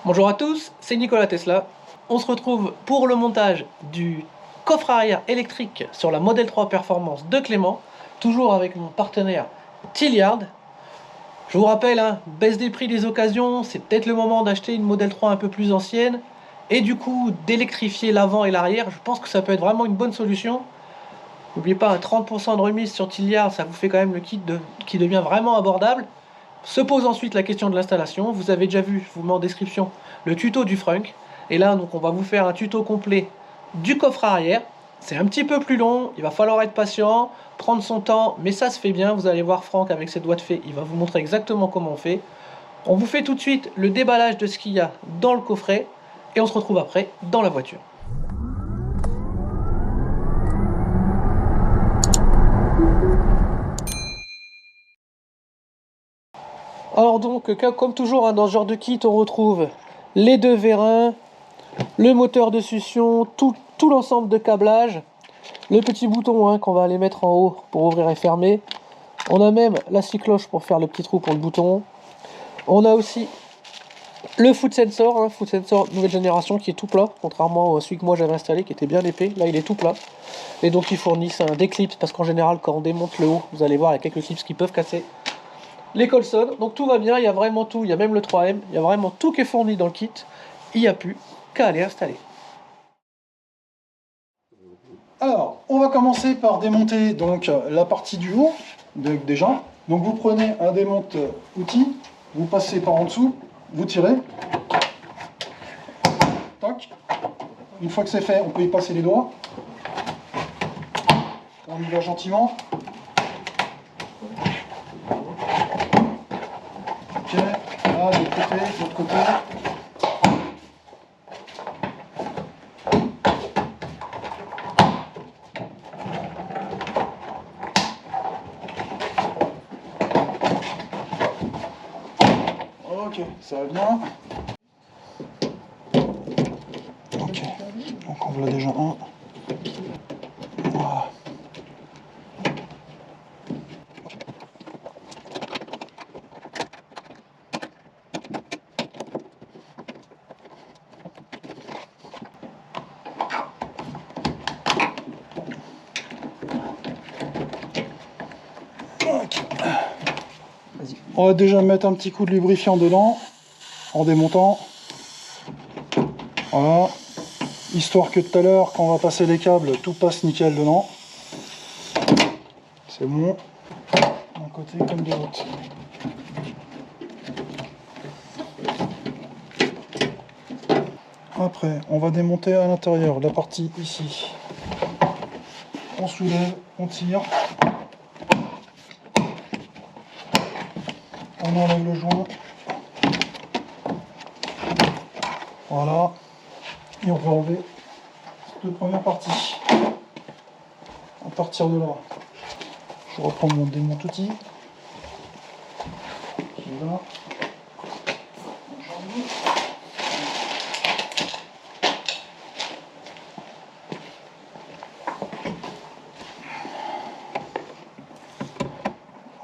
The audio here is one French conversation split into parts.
Bonjour à tous, c'est Nicolas Tesla. On se retrouve pour le montage du coffre arrière électrique sur la Model 3 Performance de Clément, toujours avec mon partenaire Tilliard. Je vous rappelle, baisse des prix des occasions, c'est peut-être le moment d'acheter une Model 3 un peu plus ancienne et du coup d'électrifier l'avant et l'arrière. Je pense que ça peut être vraiment une bonne solution. N'oubliez pas, 30% de remise sur Tilliard, ça vous fait quand même le kit qui devient vraiment abordable. Se pose ensuite la question de l'installation. Vous avez déjà vu, je vous mets en description, le tuto du Frunk. Et là, donc, on va vous faire un tuto complet du coffre arrière. C'est un petit peu plus long, il va falloir être patient, prendre son temps, mais ça se fait bien. Vous allez voir Franck avec ses doigts de fée, il va vous montrer exactement comment on fait. On vous fait tout de suite le déballage de ce qu'il y a dans le coffret et on se retrouve après dans la voiture. Alors donc, comme toujours, dans ce genre de kit, on retrouve les deux vérins, le moteur de succion, tout l'ensemble de câblage, le petit bouton qu'on va aller mettre en haut pour ouvrir et fermer. On a même la scie cloche pour faire le petit trou pour le bouton. On a aussi le foot sensor nouvelle génération qui est tout plat, contrairement à celui que moi j'avais installé qui était bien épais. Là il est tout plat. Et donc ils fournissent des clips parce qu'en général quand on démonte le haut, vous allez voir il y a quelques clips qui peuvent casser. Les Colson, donc tout va bien, il y a vraiment tout, il y a même le 3M, il y a vraiment tout qui est fourni dans le kit. Il n'y a plus qu'à aller installer. Alors, on va commencer par démonter donc la partie du haut des jambes. Donc vous prenez un démonte outil, vous passez par en dessous, vous tirez. Tac. Une fois que c'est fait, on peut y passer les doigts. On y va gentiment. Ok, là, de l'autre côté. Ok, ça va bien. Ok, donc on voit déjà un. Voilà. On va déjà mettre un petit coup de lubrifiant dedans, en démontant. Voilà. Histoire que tout à l'heure, quand on va passer les câbles, tout passe nickel dedans. C'est bon. D'un côté comme de l'autre. Après, on va démonter à l'intérieur la partie ici. On soulève, on tire. On enlève le joint. Voilà. Et on va enlever cette première partie. À partir de là, je reprends mon démonte outil. Voilà.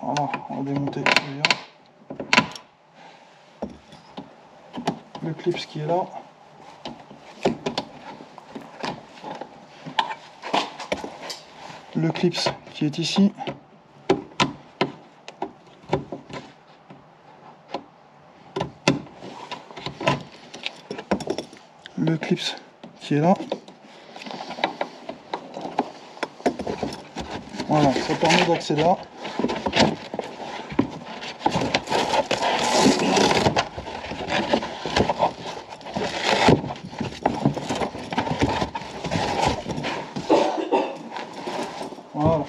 Voilà, on va démonter le clip qui est là. Le clip qui est ici. Le clip qui est là. Voilà, ça permet d'accéder là. Voilà.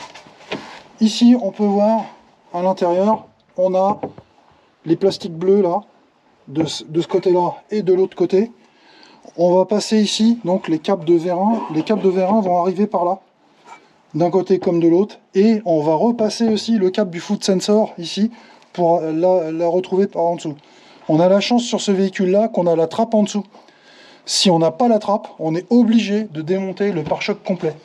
Ici, on peut voir à l'intérieur, on a les plastiques bleus là, de ce côté-là et de l'autre côté. On va passer ici, donc les câbles de vérin. Les câbles de vérin vont arriver par là, d'un côté comme de l'autre. Et on va repasser aussi le câble du foot sensor ici, pour la retrouver par en dessous. On a la chance sur ce véhicule-là qu'on a la trappe en dessous. Si on n'a pas la trappe, on est obligé de démonter le pare-choc complet.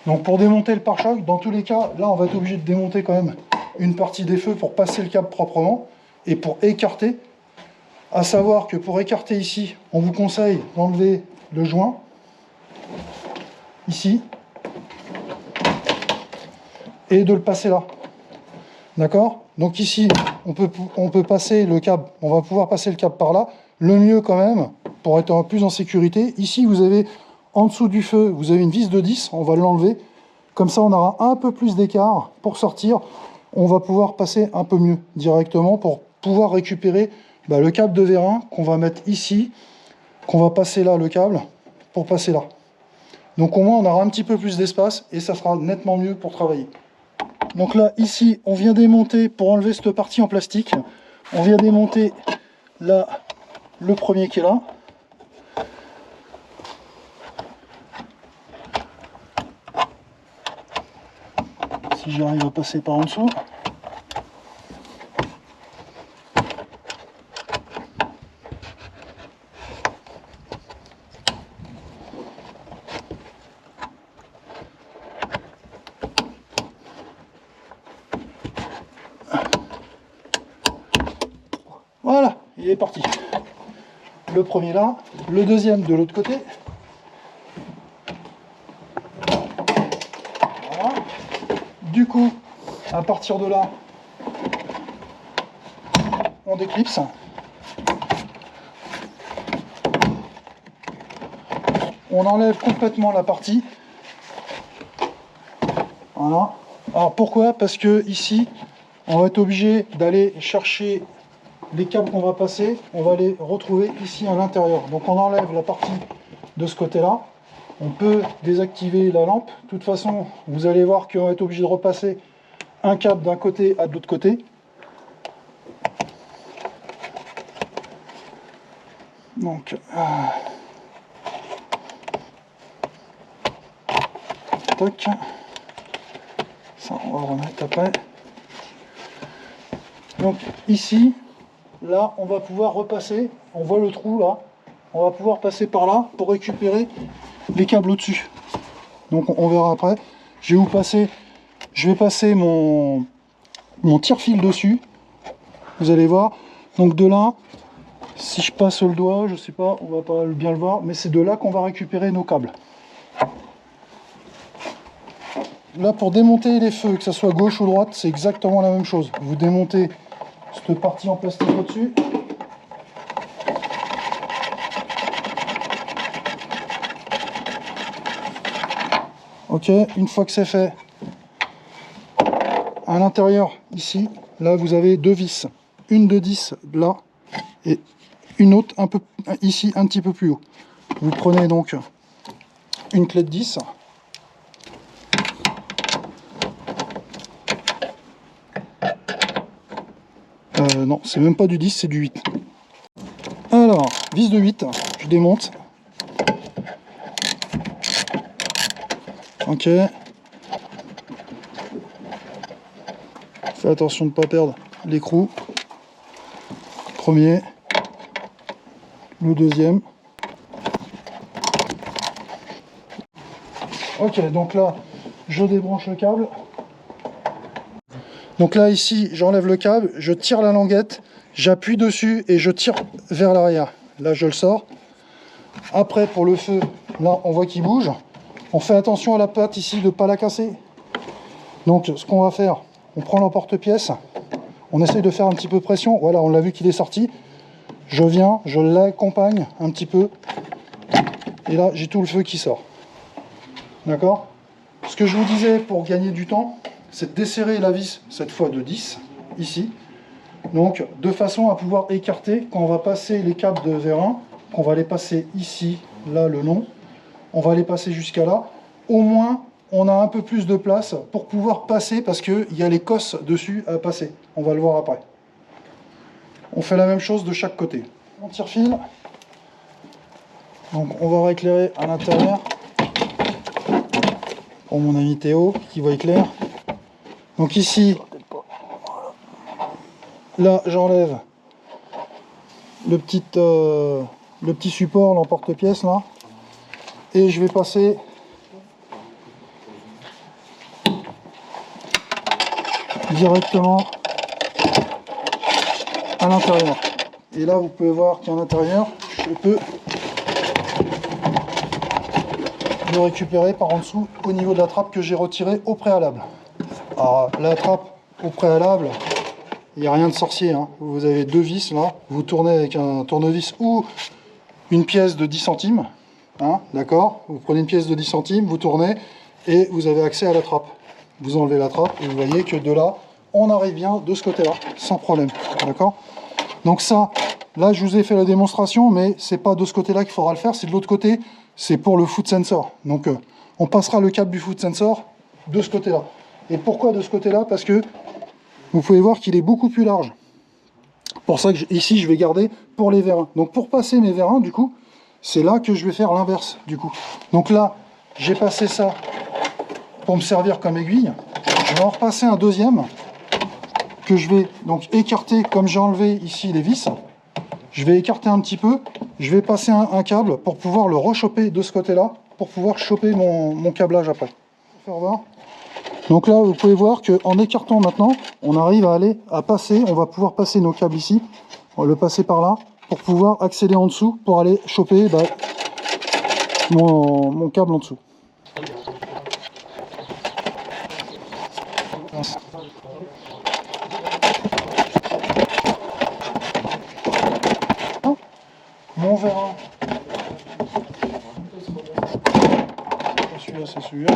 Donc pour démonter le pare-choc, dans tous les cas, là on va être obligé de démonter quand même une partie des feux pour passer le câble proprement et pour écarter À savoir que pour écarter ici, on vous conseille d'enlever le joint, ici, et de le passer là. D'accord? Donc ici, on peut passer le câble, on va pouvoir passer le câble par là. Le mieux quand même, pour être plus en sécurité, ici vous avez, en dessous du feu, vous avez une vis de 10, on va l'enlever. Comme ça, on aura un peu plus d'écart pour sortir. On va pouvoir passer un peu mieux directement pour pouvoir récupérer le câble de vérin qu'on va mettre ici, qu'on va passer là le câble pour passer là. Donc au moins, on aura un petit peu plus d'espace et ça sera nettement mieux pour travailler. Donc là, ici, on vient démonter, pour enlever cette partie en plastique, on vient démonter là, le premier qui est là. Si j'arrive à passer par en dessous. Voilà, il est parti. Le premier là, le deuxième de l'autre côté. Voilà. Du coup, à partir de là, on déclipse. On enlève complètement la partie. Voilà. Alors pourquoi? Parce que ici, on va être obligé d'aller chercher les câbles qu'on va passer, on va les retrouver ici à l'intérieur. Donc on enlève la partie de ce côté-là. On peut désactiver la lampe. De toute façon, vous allez voir qu'on va être obligé de repasser un câble d'un côté à de l'autre côté. Donc, toc. Ça, on va remettre après. Donc ici, là, on va pouvoir repasser. On voit le trou là. On va pouvoir passer par là pour récupérer les câbles au-dessus. Donc on verra après. Je vais passer mon tire-fil dessus. Vous allez voir. Donc de là, si je passe le doigt, je sais pas, on va pas bien le voir, mais c'est de là qu'on va récupérer nos câbles. Là, pour démonter les feux, que ce soit gauche ou droite, c'est exactement la même chose. Vous démontez cette partie en plastique au-dessus. Ok, une fois que c'est fait, à l'intérieur, ici, là, vous avez deux vis. Une de 10 là, et une autre un peu ici, un petit peu plus haut. Vous prenez donc une clé de 10. Non, c'est même pas du 10, c'est du 8. Alors, vis de 8, je démonte. Ok. Fais attention de ne pas perdre l'écrou. Premier. Le deuxième. Ok, donc là, je débranche le câble. Donc là, ici, j'enlève le câble, je tire la languette, j'appuie dessus et je tire vers l'arrière. Là, je le sors. Après, pour le feu, là, on voit qu'il bouge. On fait attention à la patte ici de ne pas la casser. Donc, ce qu'on va faire, on prend l'emporte-pièce, on essaye de faire un petit peu pression. Voilà, on l'a vu qu'il est sorti. Je viens, je l'accompagne un petit peu. Et là, j'ai tout le feu qui sort. D'accord? Ce que je vous disais pour gagner du temps, c'est de desserrer la vis, cette fois de 10, ici. Donc, de façon à pouvoir écarter, quand on va passer les câbles de vérin, qu'on va les passer ici, là, le long, on va les passer jusqu'à là. Au moins, on a un peu plus de place pour pouvoir passer, parce qu'il y a les cosses dessus à passer. On va le voir après. On fait la même chose de chaque côté. On tire-fil. Donc, on va rééclairer à l'intérieur. Pour mon ami Théo, qui voit clair. Donc ici, là, j'enlève le petit support, l'emporte-pièce là, et je vais passer directement à l'intérieur. Et là, vous pouvez voir qu'à l'intérieur, je peux le récupérer par en dessous au niveau de la trappe que j'ai retirée au préalable. Alors, la trappe au préalable, il n'y a rien de sorcier, hein. Vous avez 2 vis là, vous tournez avec un tournevis ou une pièce de 10 centimes. Hein, d'accord, vous prenez une pièce de 10 centimes, vous tournez et vous avez accès à la trappe. Vous enlevez la trappe et vous voyez que de là, on arrive bien de ce côté-là, sans problème. D'accord. Donc ça, là je vous ai fait la démonstration, mais c'est pas de ce côté-là qu'il faudra le faire, c'est de l'autre côté, c'est pour le foot sensor. Donc on passera le câble du foot sensor de ce côté-là. Et pourquoi de ce côté-là? Parce que vous pouvez voir qu'il est beaucoup plus large. Pour ça que ici je vais garder pour les vérins. Donc pour passer mes vérins, du coup, c'est là que je vais faire l'inverse du coup. Donc là, j'ai passé ça pour me servir comme aiguille. Je vais en repasser un deuxième que je vais donc écarter comme j'ai enlevé ici les vis. Je vais écarter un petit peu. Je vais passer un câble pour pouvoir le rechoper de ce côté-là, pour pouvoir choper mon câblage après. Faire voir. Donc là, vous pouvez voir qu'en écartant maintenant, on arrive à passer, on va pouvoir passer nos câbles ici, on va le passer par là, pour pouvoir accéder en dessous, pour aller choper mon câble en dessous. Mon vérin, celui-là c'est celui-là.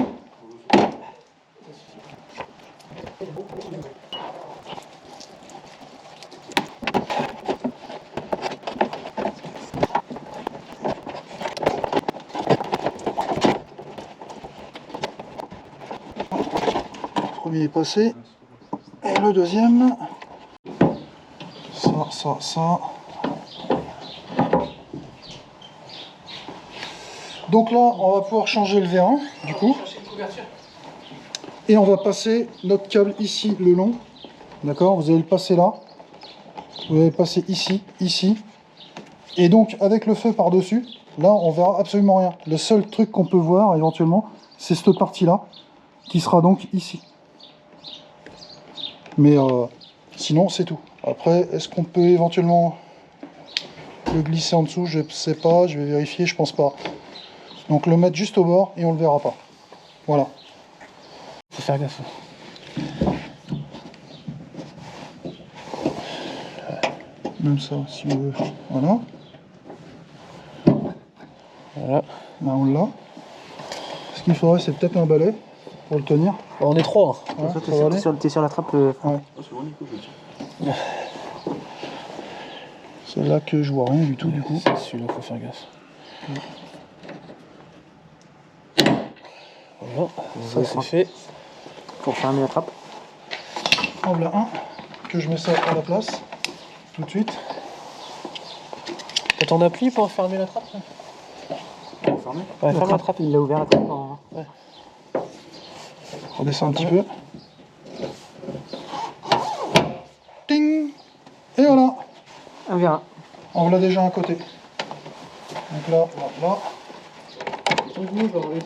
Le premier est passé. Et le deuxième, ça. Donc là, on va pouvoir changer le vérin, du coup. Et on va passer notre câble ici, le long. D'accord, vous allez le passer là. Vous allez le passer ici, ici. Et donc, avec le feu par-dessus, là, on verra absolument rien. Le seul truc qu'on peut voir, éventuellement, c'est cette partie-là, qui sera donc ici. Mais sinon, c'est tout. Après, est-ce qu'on peut éventuellement le glisser en dessous? Je ne sais pas, je vais vérifier, je pense pas. Donc le mettre juste au bord et on le verra pas. Voilà. Faut faire gaffe. Même ça, si on veut. Voilà. Voilà. Là, on l'a. Ce qu'il faudrait, c'est peut-être un balai pour le tenir. Bon, on est 3. Hein. Ouais, T'es sur la trappe. ouais. C'est là que je vois rien du tout, du coup. C'est celui-là, faut faire gaffe. Voilà, ça c'est fait. Pour fermer la trappe. En voilà un, que je mets ça à la place, tout de suite. T'as ton appli pour fermer la trappe? Pour fermer. Ouais, ferme la trappe. Il l'a ouvert la trappe en... Ouais. Redescends un petit peu. Ting. Et voilà. Un vérin. En voilà déjà un côté. Donc là, là.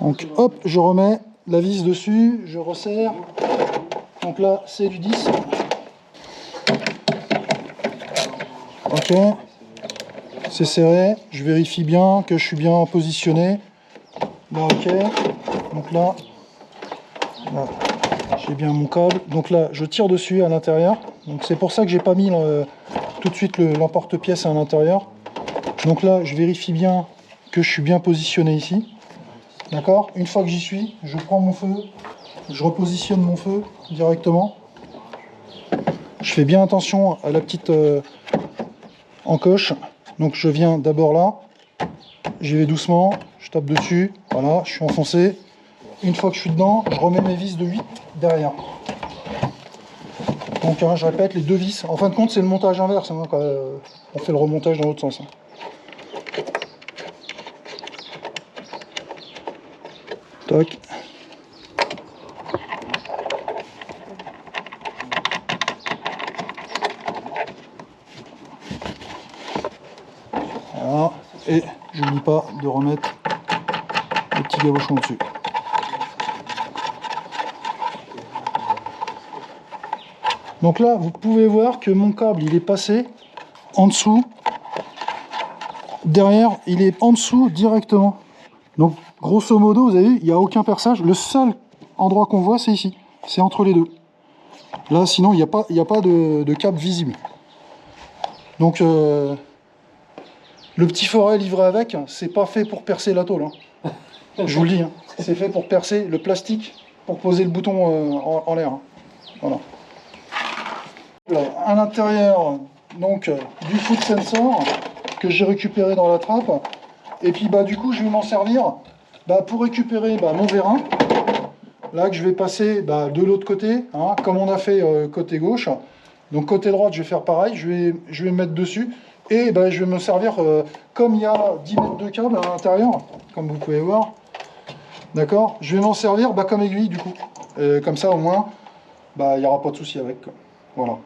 Donc hop, je remets la vis dessus, je resserre. Donc là, c'est du 10. Ok. C'est serré. Je vérifie bien que je suis bien positionné. Là, ok. Donc là, j'ai bien mon câble. Donc là, je tire dessus à l'intérieur. Donc c'est pour ça que j'ai pas mis tout de suite l'emporte-pièce à l'intérieur. Donc là, je vérifie bien que je suis bien positionné ici. D'accord. Une fois que j'y suis, je prends mon feu, je repositionne mon feu directement. Je fais bien attention à la petite encoche. Donc je viens d'abord là, j'y vais doucement, je tape dessus, voilà, je suis enfoncé. Une fois que je suis dedans, je remets mes vis de 8 derrière. Donc hein, je répète, les deux vis. En fin de compte, c'est le montage inverse. Hein, quand, on fait le remontage dans l'autre sens. Hein. Tac. Voilà. Et j'oublie pas de remettre le petit gabochon dessus. Donc là, vous pouvez voir que mon câble, il est passé en dessous derrière, il est en dessous directement. Donc, grosso modo, vous avez vu, il n'y a aucun perçage. Le seul endroit qu'on voit, c'est ici. C'est entre les deux. Là, sinon, il n'y a pas de câble visible. Donc, le petit forêt livré avec, c'est pas fait pour percer la tôle. Hein. Je vous le dis, hein. C'est fait pour percer le plastique, pour poser le bouton en l'air. Hein. Voilà. Là, à l'intérieur donc du foot sensor que j'ai récupéré dans la trappe. Et puis du coup, je vais m'en servir pour récupérer mon vérin. Là que je vais passer de l'autre côté, hein, comme on a fait côté gauche. Donc côté droite, je vais faire pareil, je vais me mettre dessus. Et je vais me servir, comme il y a 10 mètres de câble à l'intérieur, comme vous pouvez voir. D'accord. Je vais m'en servir comme aiguille du coup. Comme ça au moins, il n'y aura pas de souci avec. Quoi. Voilà.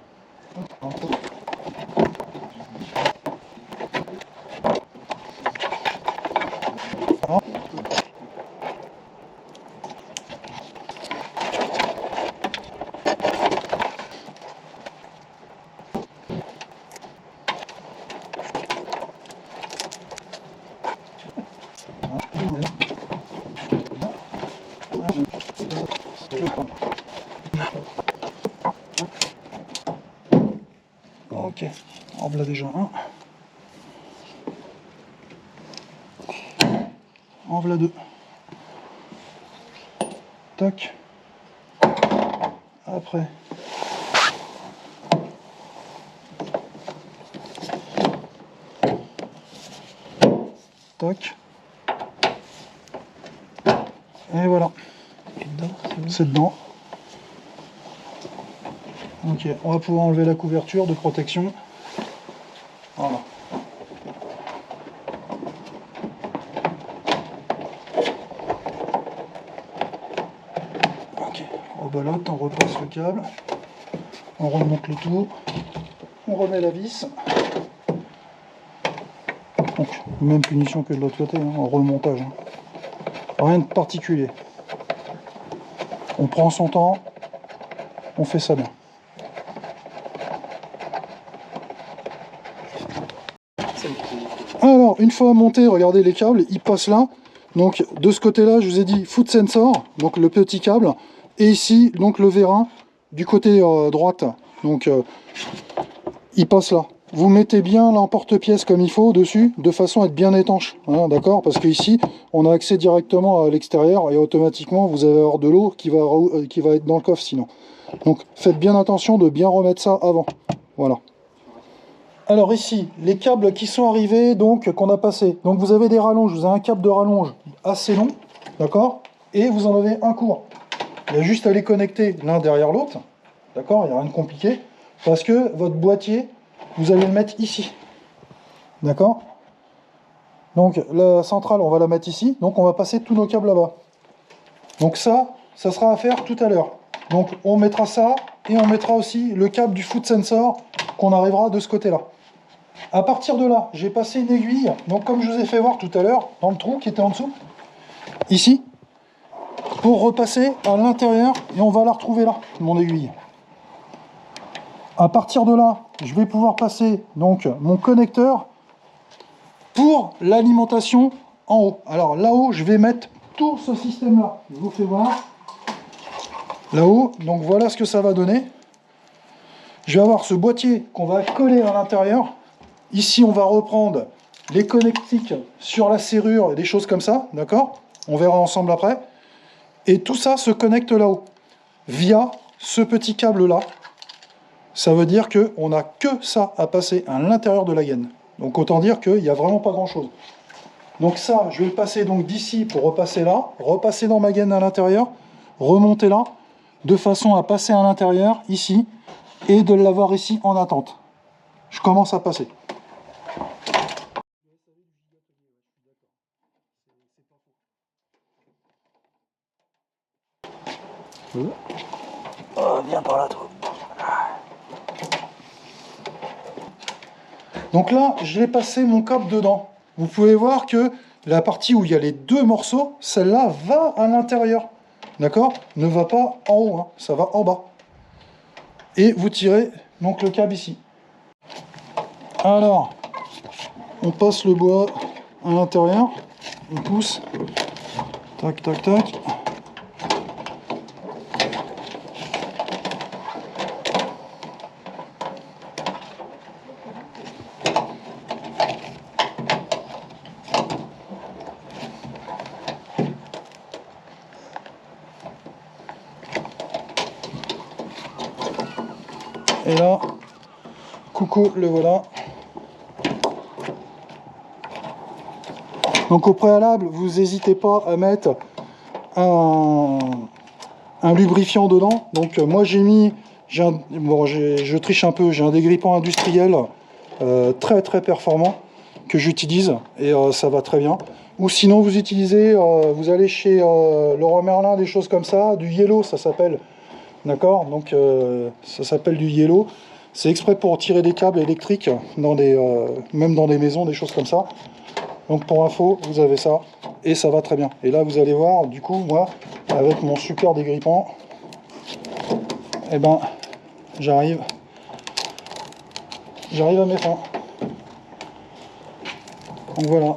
Ok, en voilà déjà un. En voilà deux. Tac. Après. Tac. Et voilà. Et dedans, c'est dedans. Ok, on va pouvoir enlever la couverture de protection. Voilà. Ok, on rebelote, on repasse le câble, on remonte le tout, on remet la vis. Donc, même punition que de l'autre côté, hein, en remontage. Hein. Rien de particulier. On prend son temps, on fait ça bien. Alors, une fois monté, regardez les câbles, ils passent là. Donc, de ce côté-là, je vous ai dit foot sensor, donc le petit câble. Et ici, donc le vérin du côté droite. Donc, il passe là. Vous mettez bien l'emporte-pièce comme il faut dessus, de façon à être bien étanche. Hein, d'accord? Parce qu'ici, on a accès directement à l'extérieur et automatiquement, vous allez avoir de l'eau qui va être dans le coffre sinon. Donc, faites bien attention de bien remettre ça avant. Voilà. Alors ici, les câbles qui sont arrivés, donc qu'on a passé. Donc vous avez des rallonges, vous avez un câble de rallonge assez long, d'accord? Et vous en avez un court. Il y a juste à les connecter l'un derrière l'autre, d'accord? Il n'y a rien de compliqué. Parce que votre boîtier, vous allez le mettre ici, d'accord? Donc la centrale, on va la mettre ici. Donc on va passer tous nos câbles là-bas. Donc ça sera à faire tout à l'heure. Donc on mettra ça et on mettra aussi le câble du foot sensor qu'on arrivera de ce côté-là. À partir de là, j'ai passé une aiguille, donc comme je vous ai fait voir tout à l'heure, dans le trou qui était en dessous, ici, pour repasser à l'intérieur, et on va la retrouver là, mon aiguille. À partir de là, je vais pouvoir passer donc mon connecteur pour l'alimentation en haut. Alors là-haut, je vais mettre tout ce système-là. Je vous fais voir. Là-haut, donc voilà ce que ça va donner. Je vais avoir ce boîtier qu'on va coller à l'intérieur. Ici, on va reprendre les connectiques sur la serrure et des choses comme ça, d'accord? On verra ensemble après. Et tout ça se connecte là-haut, via ce petit câble-là. Ça veut dire qu'on n'a que ça à passer à l'intérieur de la gaine. Donc autant dire qu'il n'y a vraiment pas grand-chose. Donc ça, je vais le passer donc d'ici pour repasser là, repasser dans ma gaine à l'intérieur, remonter là, de façon à passer à l'intérieur, ici, et de l'avoir ici en attente. Je commence à passer. Oh, viens par là, toi. Donc là, j'ai passé mon câble dedans. Vous pouvez voir que la partie où il y a les deux morceaux, celle-là va à l'intérieur. D'accord? Ne va pas en haut, hein, ça va en bas. Et vous tirez donc le câble ici. Alors, on passe le bois à l'intérieur, on pousse, tac tac tac. Et là, coucou, le voilà. Donc au préalable, vous n'hésitez pas à mettre un lubrifiant dedans. Donc moi j'ai mis, je triche un peu, j'ai un dégrippant industriel très très performant que j'utilise et ça va très bien. Ou sinon vous utilisez, vous allez chez Leroy Merlin, des choses comme ça, du yellow ça s'appelle. D'accord, donc ça s'appelle du yellow. C'est exprès pour tirer des câbles électriques, même dans des maisons, des choses comme ça. Donc pour info, vous avez ça, et ça va très bien. Et là, vous allez voir, du coup, moi, avec mon super dégrippant, eh ben, j'arrive à mes fins. Donc voilà.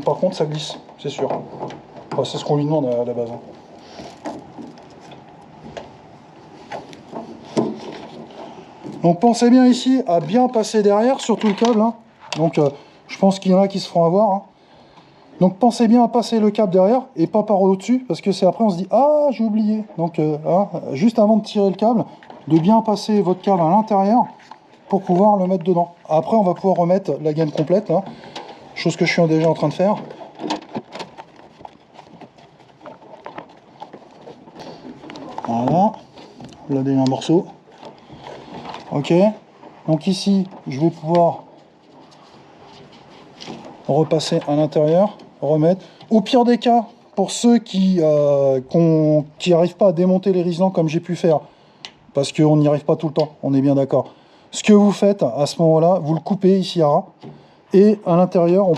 Par contre, ça glisse, c'est sûr. Enfin, c'est ce qu'on lui demande à la base. Donc pensez bien ici à bien passer derrière, surtout le câble. Hein. Donc je pense qu'il y en a qui se feront avoir. Hein. Donc pensez bien à passer le câble derrière et pas par au-dessus, parce que c'est après on se dit ah j'ai oublié. Donc juste avant de tirer le câble, de bien passer votre câble à l'intérieur pour pouvoir le mettre dedans. Après on va pouvoir remettre la gaine complète, là, chose que je suis déjà en train de faire. Voilà, là déjà un morceau. Ok, donc ici je vais pouvoir repasser à l'intérieur, remettre. Au pire des cas, pour ceux qui n'arrivent pas à démonter les riselants comme j'ai pu faire, parce qu'on n'y arrive pas tout le temps, on est bien d'accord. Ce que vous faites à ce moment-là, vous le coupez ici à ras, et à l'intérieur, on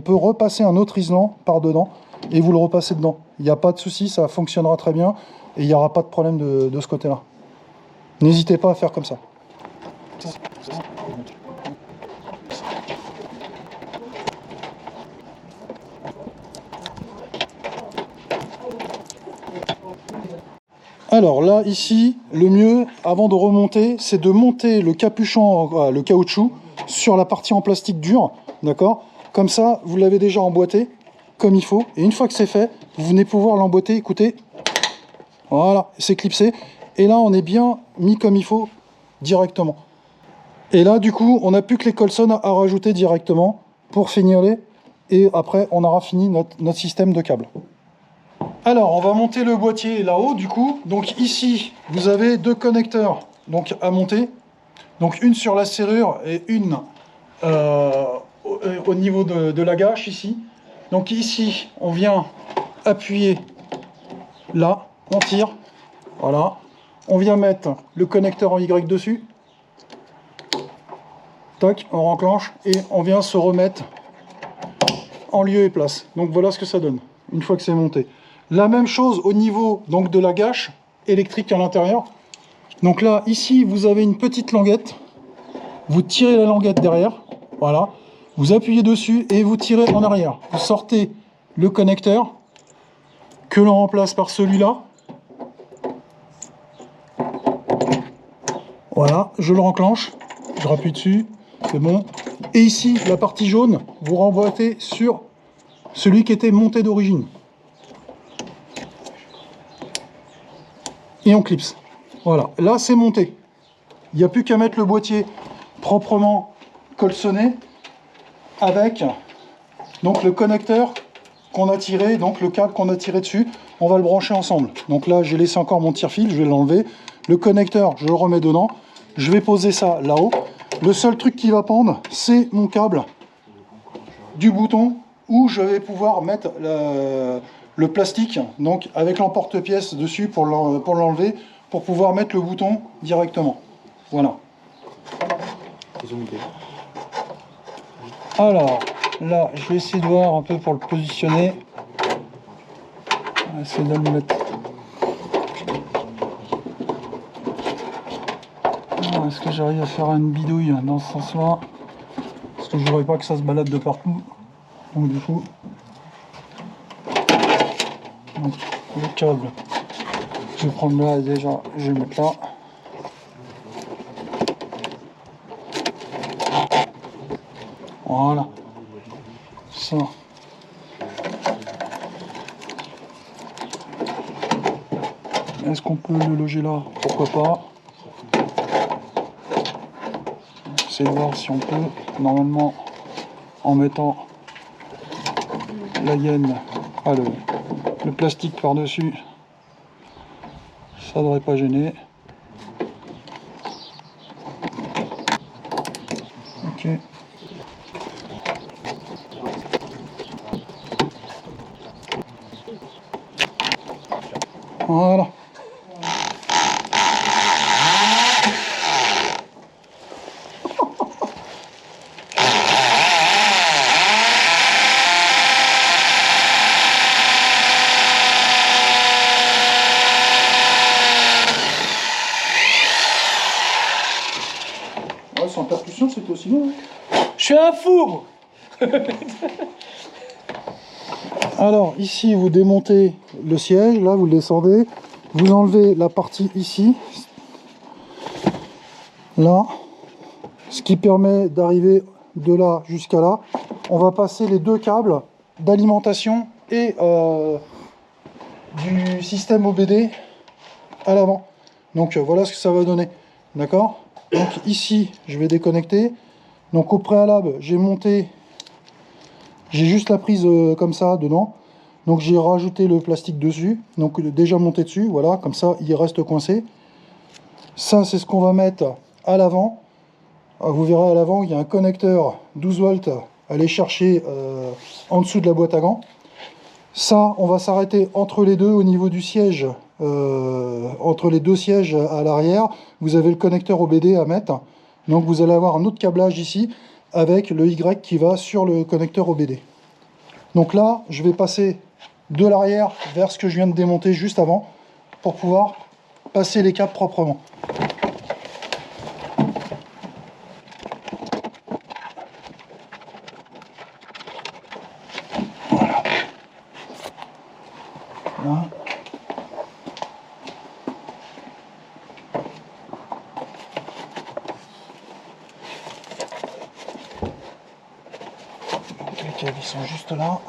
peut repasser un autre riselant par dedans, et vous le repassez dedans. Il n'y a pas de souci, ça fonctionnera très bien, et il n'y aura pas de problème de ce côté-là. N'hésitez pas à faire comme ça. Alors là, ici, le mieux, avant de remonter, c'est de monter le capuchon, le caoutchouc, sur la partie en plastique dur, d'accord? Comme ça, vous l'avez déjà emboîté, comme il faut. Et une fois que c'est fait, vous venez pouvoir l'emboîter, écoutez. Voilà, c'est clipsé. Et là, on est bien mis comme il faut, directement. Et là, du coup, on n'a plus que les colsons à rajouter directement pour finir les. Et après, on aura fini notre système de câbles. Alors, on va monter le boîtier là-haut, du coup. Donc ici, vous avez deux connecteurs donc, à monter. Donc une sur la serrure et une au niveau de la gâche, ici. Donc ici, on vient appuyer là, on tire. Voilà. On vient mettre le connecteur en Y dessus. Tac, on renclenche et on vient se remettre en lieu et place. Donc voilà ce que ça donne, une fois que c'est monté. La même chose au niveau donc, de la gâche électrique à l'intérieur. Donc là, ici, vous avez une petite languette. Vous tirez la languette derrière. Voilà. Vous appuyez dessus et vous tirez en arrière. Vous sortez le connecteur que l'on remplace par celui-là. Voilà, je le renclenche. Je rappuie dessus. C'est bon. Et ici, la partie jaune, vous remboîtez sur celui qui était monté d'origine. Et on clipse. Voilà, là c'est monté. Il n'y a plus qu'à mettre le boîtier proprement colsonné avec donc le connecteur qu'on a tiré, donc le câble qu'on a tiré dessus. On va le brancher ensemble. Donc là, j'ai laissé encore mon tire-fil, je vais l'enlever. Le connecteur, je le remets dedans. Je vais poser ça là-haut. Le seul truc qui va pendre, c'est mon câble du bouton où je vais pouvoir mettre le plastique, donc avec l'emporte-pièce dessus pour l'enlever, pour pouvoir mettre le bouton directement. Voilà. Alors, là, je vais essayer de voir un peu pour le positionner. On va essayer de le mettre. Alors, est-ce que j'arrive à faire une bidouille dans ce sens-là? Parce que je voudrais pas que ça se balade de partout. Donc du coup, donc, le câble, je vais prendre là déjà, je vais le mettre là. Voilà. Ça. Est-ce qu'on peut le loger là? Pourquoi pas? C'est de voir si on peut. Normalement, en mettant la gaine, le plastique par-dessus, ça devrait pas gêner. Ok. Voilà. Ouais, sans percussion, c'est aussi bon. Hein. Je suis un fou. Alors, ici, vous démontez le siège, là, vous le descendez. Vous enlevez la partie ici, là, ce qui permet d'arriver de là jusqu'à là. On va passer les deux câbles d'alimentation et du système OBD à l'avant. Donc voilà ce que ça va donner. D'accord? Donc ici, je vais déconnecter. Donc au préalable, j'ai juste la prise comme ça dedans. Donc j'ai rajouté le plastique dessus. Donc déjà monté dessus, voilà, comme ça il reste coincé. Ça c'est ce qu'on va mettre à l'avant. Vous verrez à l'avant, il y a un connecteur 12 volts à aller chercher en dessous de la boîte à gants. Ça, on va s'arrêter entre les deux au niveau du siège, entre les deux sièges à l'arrière. Vous avez le connecteur OBD à mettre. Donc vous allez avoir un autre câblage ici avec le Y qui va sur le connecteur OBD. Donc là, je vais passer de l'arrière vers ce que je viens de démonter juste avant pour pouvoir passer les câbles proprement. Là. Les câbles ils sont juste là.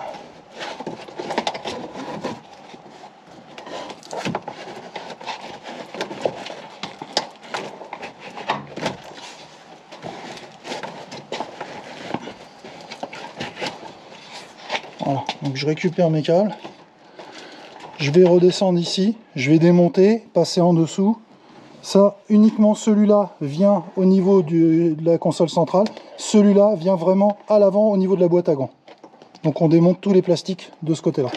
Voilà, donc je récupère mes câbles. Je vais redescendre ici, je vais démonter, passer en dessous. Ça, uniquement celui-là vient au niveau de la console centrale. Celui-là vient vraiment à l'avant au niveau de la boîte à gants. Donc on démonte tous les plastiques de ce côté-là.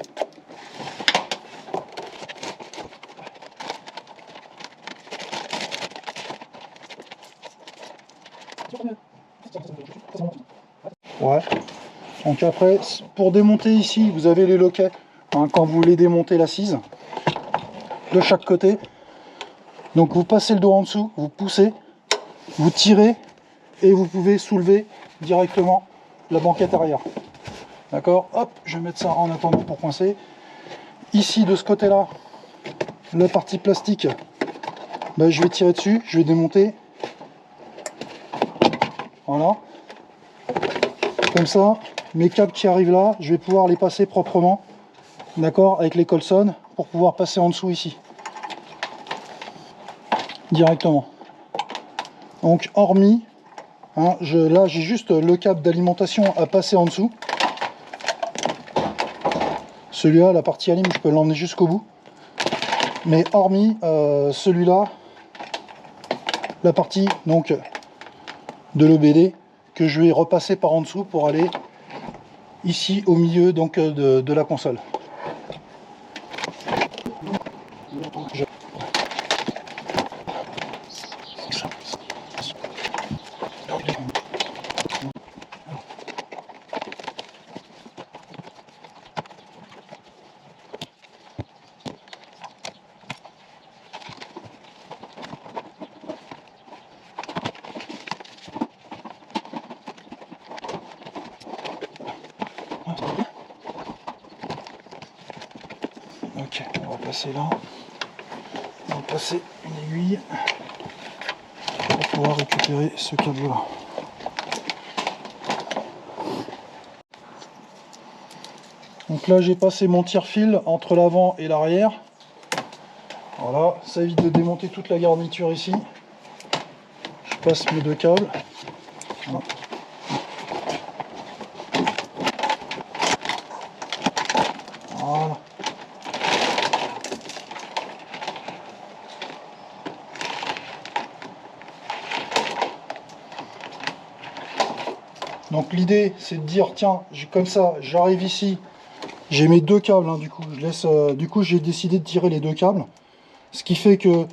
Ouais. Donc après, pour démonter ici, vous avez les loquets. Hein, quand vous voulez démonter l'assise de chaque côté. Donc vous passez le dos en dessous, vous poussez, vous tirez et vous pouvez soulever directement la banquette arrière. D'accord? Hop, je vais mettre ça en attendant pour coincer. Ici, de ce côté-là, la partie plastique, ben, je vais tirer dessus, je vais démonter. Voilà. Comme ça, mes câbles qui arrivent là, je vais pouvoir les passer proprement. D'accord? Avec les Colson pour pouvoir passer en dessous ici. Directement. Donc, hormis, hein, là, j'ai juste le câble d'alimentation à passer en dessous. Celui-là, la partie alim, je peux l'emmener jusqu'au bout. Mais hormis celui-là, la partie donc de l'OBD que je vais repasser par en dessous pour aller ici au milieu donc de la console. Ok, on va passer là. On va passer une aiguille pour pouvoir récupérer ce câble là. Donc là j'ai passé mon tire-fil entre l'avant et l'arrière. Voilà, ça évite de démonter toute la garniture ici. Je passe mes deux câbles. Voilà. Voilà. Donc l'idée c'est de dire tiens, comme ça j'arrive ici, j'ai mes deux câbles hein, du coup j'ai décidé de tirer les deux câbles, ce qui fait que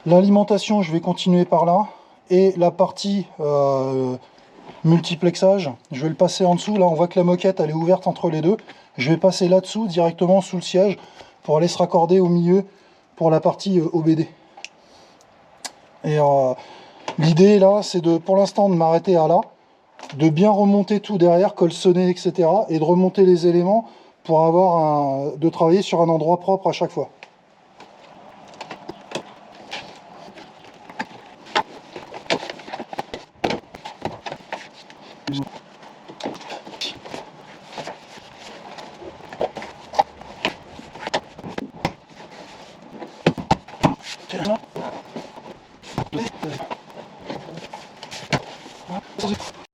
l'alimentation je vais continuer par là et la partie multiplexage je vais le passer en dessous. Là on voit que la moquette elle est ouverte entre les deux, je vais passer là dessous directement sous le siège pour aller se raccorder au milieu pour la partie OBD. Et l'idée là c'est de pour l'instant de m'arrêter à là, de bien remonter tout derrière, colsonner, etc. et de remonter les éléments pour avoir de travailler sur un endroit propre à chaque fois.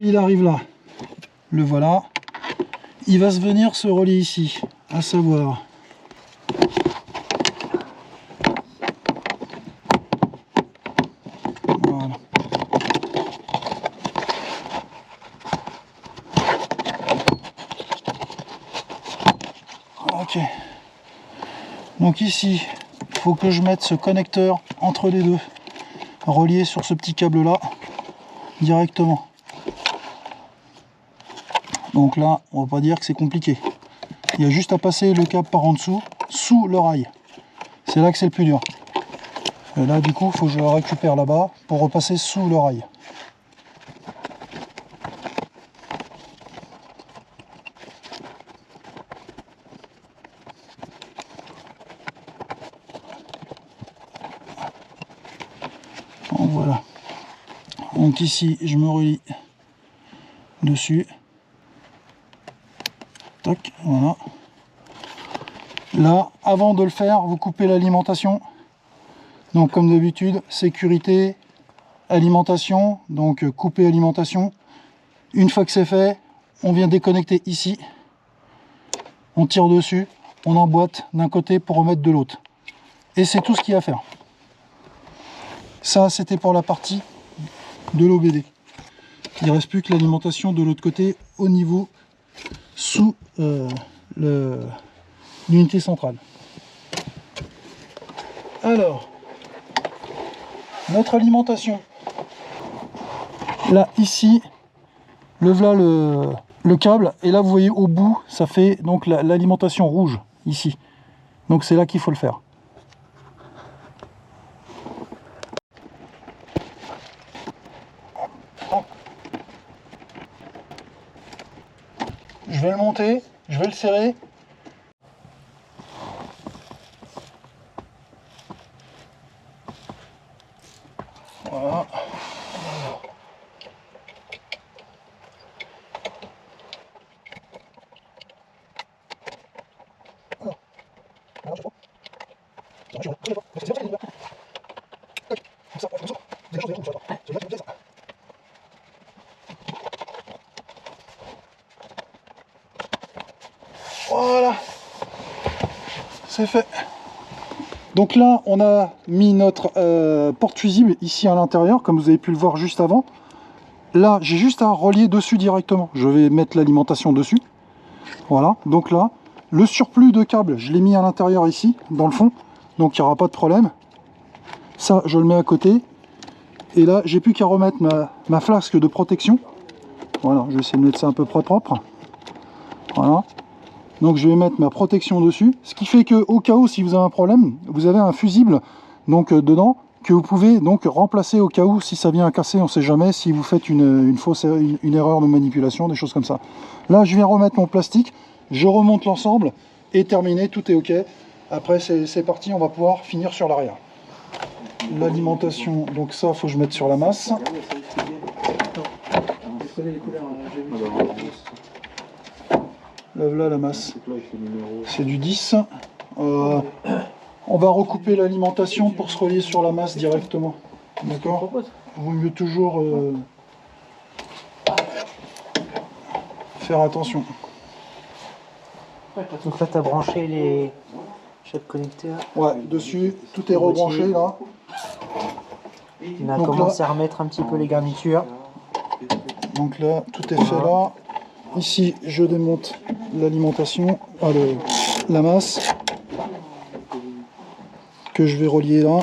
Il arrive là, le voilà, il va se venir se relier ici, à savoir voilà. Ok, donc ici il faut que je mette ce connecteur entre les deux, relié sur ce petit câble là directement. Donc là, on va pas dire que c'est compliqué. Il y a juste à passer le câble par en dessous, sous le rail. C'est là que c'est le plus dur. Et là, du coup, il faut que je le récupère là-bas pour repasser sous le rail. Donc voilà. Donc ici, je me relie dessus. Tac, voilà. Là, avant de le faire, vous coupez l'alimentation. Donc comme d'habitude, sécurité, alimentation, donc couper alimentation. Une fois que c'est fait, on vient déconnecter ici. On tire dessus, on emboîte d'un côté pour remettre de l'autre. Et c'est tout ce qu'il y a à faire. Ça, c'était pour la partie de l'OBD. Il ne reste plus que l'alimentation de l'autre côté au niveau sous l'unité centrale. Alors, notre alimentation. Là, ici, voilà le câble. Et là, vous voyez au bout, ça fait donc l'alimentation rouge, ici. Donc c'est là qu'il faut le faire. Je vais le monter, je vais le serrer. Voilà. Voilà, c'est fait. Donc là, on a mis notre porte-fusible ici à l'intérieur, comme vous avez pu le voir juste avant. Là, j'ai juste à relier dessus directement. Je vais mettre l'alimentation dessus. Voilà, donc là, le surplus de câble, je l'ai mis à l'intérieur ici, dans le fond. Donc il n'y aura pas de problème. Ça, je le mets à côté. Et là, j'ai plus qu'à remettre ma flasque de protection. Voilà, je vais essayer de mettre ça un peu propre. Voilà. Donc je vais mettre ma protection dessus, ce qui fait que au cas où si vous avez un problème, vous avez un fusible donc dedans que vous pouvez donc remplacer au cas où, si ça vient à casser, on ne sait jamais, si vous faites une erreur de manipulation, des choses comme ça. Là, je viens remettre mon plastique, je remonte l'ensemble, et terminé, tout est OK. Après, c'est parti, on va pouvoir finir sur l'arrière. L'alimentation, donc ça, il faut que je mette sur la masse. Là, la masse, c'est du 10. On va recouper l'alimentation pour se relier sur la masse directement. D'accord? Vaut mieux toujours faire attention. Donc là, tu as branché les chaque connecteur. Ouais, dessus, tout est rebranché là. On a Donc commencé là- à remettre un petit peu les garnitures. Donc là, tout est fait là. Ici, je démonte l'alimentation, la masse, que je vais relier là.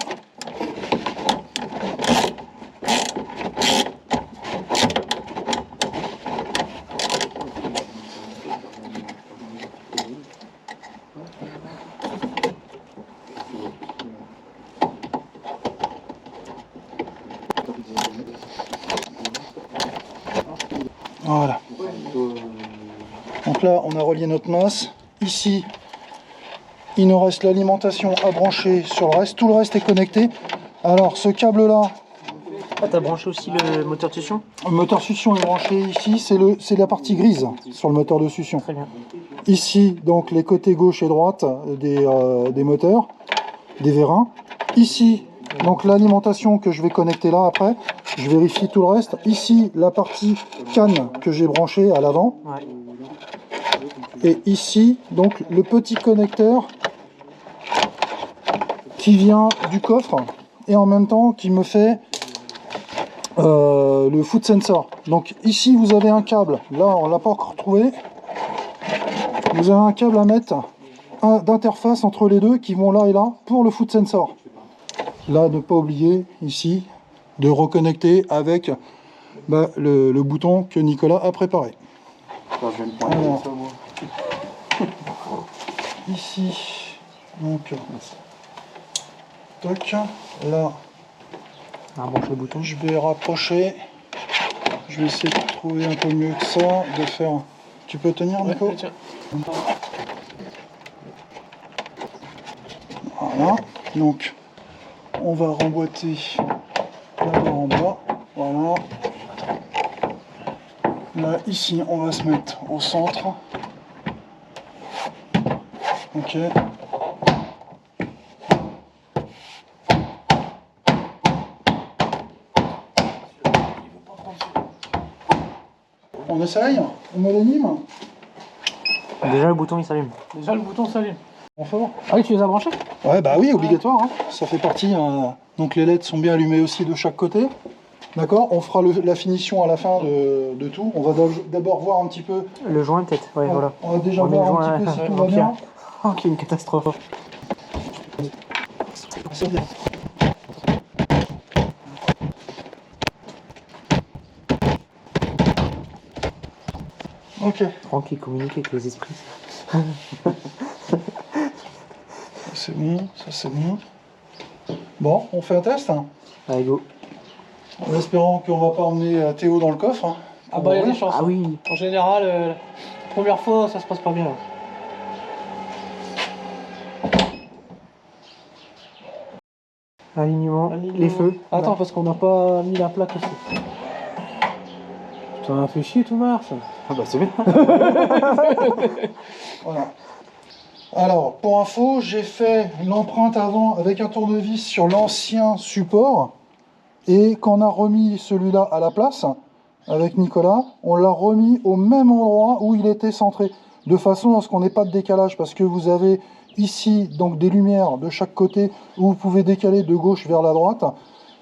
Voilà. Donc là, on a relié notre masse. Ici, il nous reste l'alimentation à brancher sur le reste. Tout le reste est connecté. Alors, ce câble-là, Ah, tu as branché aussi le moteur de succion? le moteur succion est branché ici. C'est la partie grise sur le moteur de succion. Très bien. Ici, donc, les côtés gauche et droite des moteurs, des vérins. Ici, donc, l'alimentation que je vais connecter là après. Je vérifie tout le reste. Ici, la partie canne que j'ai branchée à l'avant. Ouais. Et ici, donc, le petit connecteur qui vient du coffre et en même temps qui me fait le foot sensor. Donc ici, vous avez un câble. Là, on l'a pas encore trouvé. Vous avez un câble à mettre d'interface entre les deux qui vont là et là pour le foot sensor. Là, ne pas oublier ici de reconnecter avec le bouton que Nicolas a préparé. Alors, ici, donc, toc, là, On a branché le bouton. je vais rapprocher. Je vais essayer de trouver un peu mieux que ça, de faire. Tu peux tenir, Nico? Tiens. Voilà. Donc, on va remboîter d'abord en bas. Voilà. Là, ici, on va se mettre au centre. Ok. On essaye? On met l'anime? Déjà, le bouton il s'allume. Déjà, le bouton s'allume. On fait voir. Ah oui, tu les as branchés? Ouais, bah oui, obligatoire. Hein. Ça fait partie. Donc les LED sont bien allumées aussi de chaque côté. D'accord. On fera la finition à la fin de tout. On va d'abord voir un petit peu. Le joint peut-être, ouais, voilà. On va déjà On met voir le un joint, petit peu si tout en va bien. pierre. Oh, qu'il y a une catastrophe. C'est bien. Ok. Franck qui communique avec les esprits. C'est bon, ça c'est bon. Bon, on fait un test. Hein. Allez, go. En espérant qu'on va pas emmener Théo dans le coffre. Hein. Ah bah, il y a des chances. Ah oui. En général, la première fois, ça se passe pas bien. Alignement, les feux. Attends, parce qu'on n'a pas mis la plaque aussi. Putain, fait chier, tout marche. Ah bah c'est bien. Voilà. Alors, pour info, j'ai fait l'empreinte avant avec un tournevis sur l'ancien support. Et quand on a remis celui-là à la place, avec Nicolas, on l'a remis au même endroit où il était centré. De façon à ce qu'on n'ait pas de décalage. Parce que vous avez ici donc des lumières de chaque côté où vous pouvez décaler de gauche vers la droite.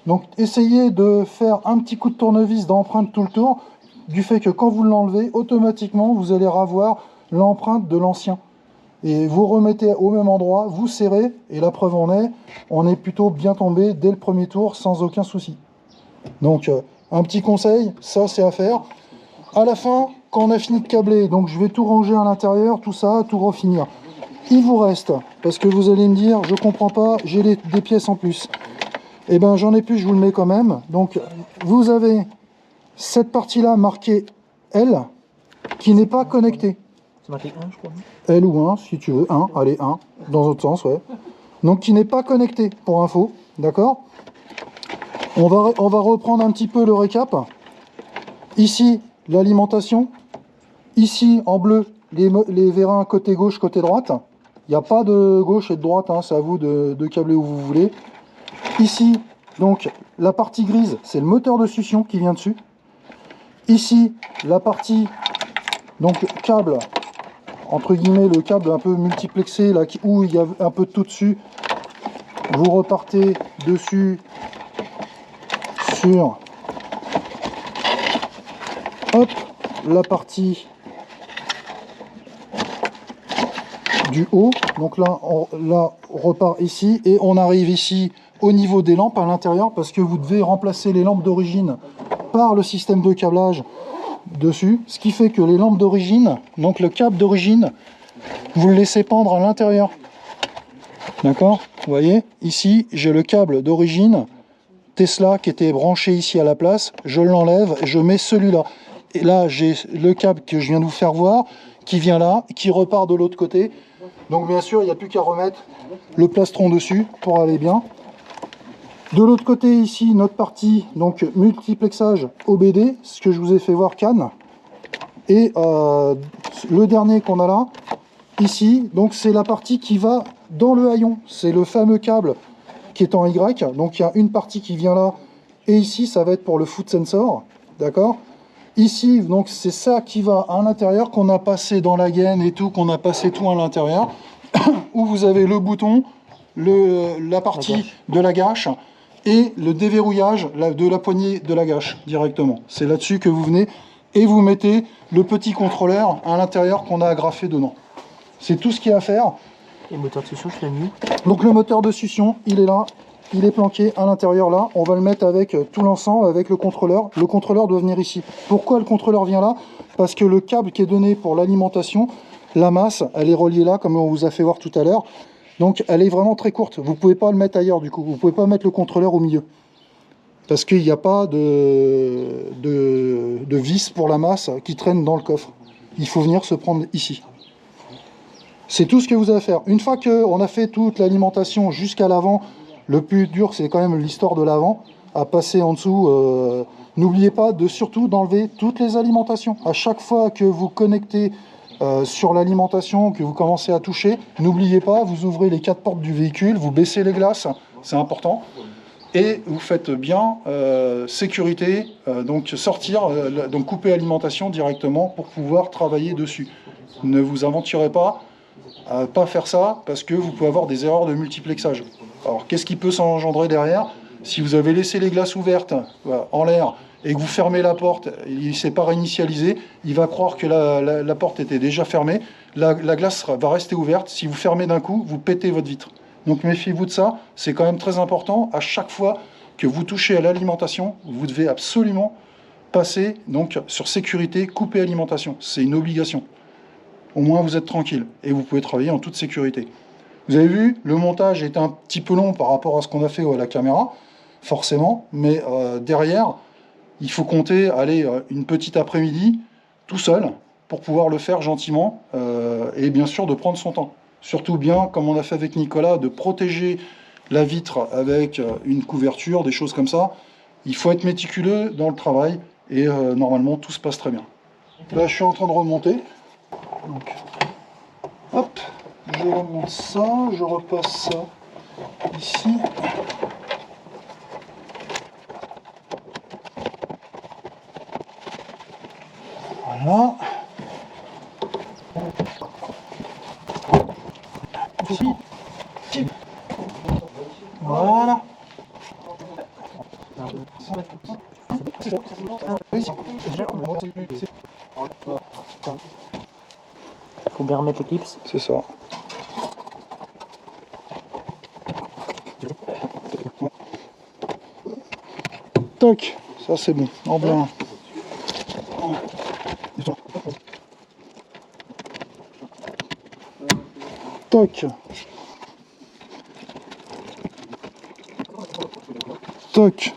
Donc essayez de faire un petit coup de tournevis d'empreinte tout le tour. Du fait que quand vous l'enlevez, automatiquement vous allez revoir l'empreinte de l'ancien. Et vous remettez au même endroit, vous serrez, et la preuve en est, on est plutôt bien tombé dès le premier tour sans aucun souci. Donc un petit conseil, ça c'est à faire. À la fin, quand on a fini de câbler, donc je vais tout ranger à l'intérieur, tout ça, tout refinir. Il vous reste, parce que vous allez me dire, je comprends pas, j'ai des pièces en plus. Eh ben j'en ai plus, je vous le mets quand même. Donc vous avez cette partie-là marquée L qui n'est pas connectée. C'est marqué 1, je crois. L ou 1 si tu veux, 1, allez 1, dans l'autre sens, ouais. Donc qui n'est pas connectée pour info, d'accord? On va reprendre un petit peu le récap. Ici, l'alimentation. Ici, en bleu, les vérins côté gauche, côté droite. Il n'y a pas de gauche et de droite, hein, c'est à vous de câbler où vous voulez. Ici, donc, la partie grise, c'est le moteur de succion qui vient dessus. Ici, la partie, donc, câble, entre guillemets, le câble un peu multiplexé, là, où il y a un peu de tout dessus. Vous repartez dessus sur, hop, la partie du haut. Donc là, on repart ici et on arrive ici au niveau des lampes à l'intérieur parce que vous devez remplacer les lampes d'origine par le système de câblage dessus. Ce qui fait que les lampes d'origine, donc le câble d'origine, vous le laissez pendre à l'intérieur. D'accord? Vous voyez, ici, j'ai le câble d'origine Tesla qui était branché ici à la place. Je l'enlève, je mets celui-là. Et là, j'ai le câble que je viens de vous faire voir qui vient là, qui repart de l'autre côté. Donc bien sûr, il n'y a plus qu'à remettre le plastron dessus pour aller bien. De l'autre côté ici, notre partie, donc multiplexage OBD, ce que je vous ai fait voir Cannes. Et le dernier qu'on a là, ici, donc c'est la partie qui va dans le haillon. C'est le fameux câble qui est en Y. Donc il y a une partie qui vient là. Et ici, ça va être pour le foot sensor. D'accord? Ici, donc c'est ça qui va à l'intérieur, qu'on a passé dans la gaine et tout, qu'on a passé tout à l'intérieur. Où vous avez le bouton, la partie de la gâche et le déverrouillage de la poignée de la gâche directement. C'est là-dessus que vous venez et vous mettez le petit contrôleur à l'intérieur qu'on a agrafé dedans. C'est tout ce qu'il y a à faire. Et le moteur de succion, je l'ai mis. Donc le moteur de succion, il est là. Il est planqué à l'intérieur là. On va le mettre avec tout l'ensemble, avec le contrôleur. Le contrôleur doit venir ici. Pourquoi le contrôleur vient là? Parce que le câble qui est donné pour l'alimentation, la masse, elle est reliée là, comme on vous a fait voir tout à l'heure. Donc elle est vraiment très courte. Vous ne pouvez pas le mettre ailleurs du coup. Vous ne pouvez pas mettre le contrôleur au milieu. Parce qu'il n'y a pas de vis pour la masse qui traîne dans le coffre. Il faut venir se prendre ici. C'est tout ce que vous avez à faire. Une fois qu'on a fait toute l'alimentation jusqu'à l'avant, le plus dur, c'est quand même l'histoire de l'avant, à passer en dessous. N'oubliez pas surtout d'enlever toutes les alimentations. À chaque fois que vous connectez sur l'alimentation, que vous commencez à toucher, n'oubliez pas, vous ouvrez les 4 portes du véhicule, vous baissez les glaces, c'est important. Et vous faites bien sécurité, donc sortir, donc couper alimentation directement pour pouvoir travailler dessus. Ne vous aventurez pas à pas faire ça parce que vous pouvez avoir des erreurs de multiplexage. Alors qu'est-ce qui peut s'engendrer derrière? Si vous avez laissé les glaces ouvertes en l'air et que vous fermez la porte, il ne s'est pas réinitialisé, il va croire que la porte était déjà fermée, la glace va rester ouverte. Si vous fermez d'un coup, vous pétez votre vitre. Donc méfiez-vous de ça, c'est quand même très important. À chaque fois que vous touchez à l'alimentation, vous devez absolument passer donc sur sécurité, couper alimentation. C'est une obligation. Au moins vous êtes tranquille et vous pouvez travailler en toute sécurité. Vous avez vu, le montage est un petit peu long par rapport à ce qu'on a fait à la caméra, forcément, mais derrière, il faut compter une petite après-midi tout seul pour pouvoir le faire gentiment et bien sûr de prendre son temps. Surtout bien, comme on a fait avec Nicolas, de protéger la vitre avec une couverture, des choses comme ça. Il faut être méticuleux dans le travail et normalement tout se passe très bien. Là je suis en train de remonter. Donc, hop, je remonte ça, je repasse ça ici. Voilà. Ici. Voilà. Faut bien remettre les clips. C'est ça. Toc, ça c'est bon, en blanc. Toc. stock.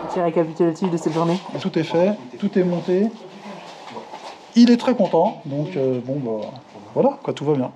Petit récapitulatif de cette journée. Tout est fait, tout est monté. Il est très content, donc bon bah voilà, quoi, tout va bien.